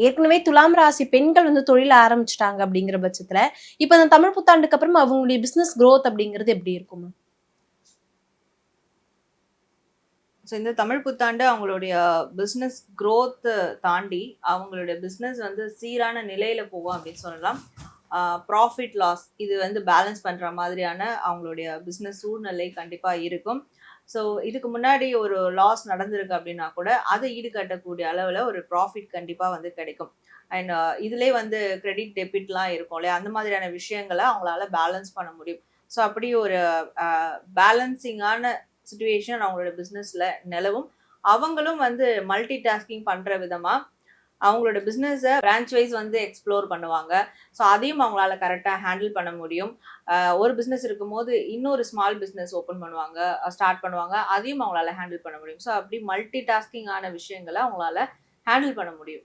ஏற்கனவே துலாம் ராசி பெண்கள் வந்து தொழில் ஆரம்பிச்சுட்டாங்க அப்படிங்கிற பட்சத்துல இப்ப இந்த தமிழ் புத்தாண்டுக்கு அப்புறம் அவங்களுடைய பிசினஸ் growth அப்படிங்கிறது எப்படி இருக்கும்? ஸோ இந்த தமிழ் புத்தாண்டு அவங்களுடைய பிஸ்னஸ் growth தாண்டி அவங்களுடைய பிஸ்னஸ் வந்து சீரான நிலையில போகும் அப்படின்னு சொல்லலாம். ப்ராஃபிட் லாஸ் இது வந்து பேலன்ஸ் பண்ற மாதிரியான அவங்களுடைய பிஸ்னஸ் சூழ்நிலை கண்டிப்பா இருக்கும். ஸோ இதுக்கு முன்னாடி ஒரு லாஸ் நடந்திருக்கு அப்படின்னா கூட அதை ஈடுகட்டக்கூடிய அளவில் ஒரு ப்ராஃபிட் கண்டிப்பாக வந்து கிடைக்கும். அண்ட் இதுலேயே வந்து கிரெடிட் டெபிட்லாம் இருக்கும் இல்லையா, அந்த மாதிரியான விஷயங்களை அவங்களால பேலன்ஸ் பண்ண முடியும். ஸோ அப்படி ஒரு பேலன்சிங்கான சுச்சுவேஷன் அவங்களோட பிஸ்னஸில் நிலவும். அவங்களும் வந்து மல்டி டாஸ்கிங் பண்ணுற விதமாக அவங்களோட பிஸ்னஸை பிரான்ச் வைஸ் வந்து எக்ஸ்ப்ளோர் பண்ணுவாங்க. ஸோ அதையும் அவங்களால கரெக்டாக ஹேண்டில் பண்ண முடியும். ஒரு பிஸ்னஸ் இருக்கும்போது இன்னொரு ஸ்மால் பிஸ்னஸ் ஓப்பன் பண்ணுவாங்க, ஸ்டார்ட் பண்ணுவாங்க. அதையும் அவங்களால ஹேண்டில் பண்ண முடியும். ஸோ அப்படி மல்டி டாஸ்கிங் ஆன விஷயங்களை அவங்களால ஹேண்டில் பண்ண முடியும்.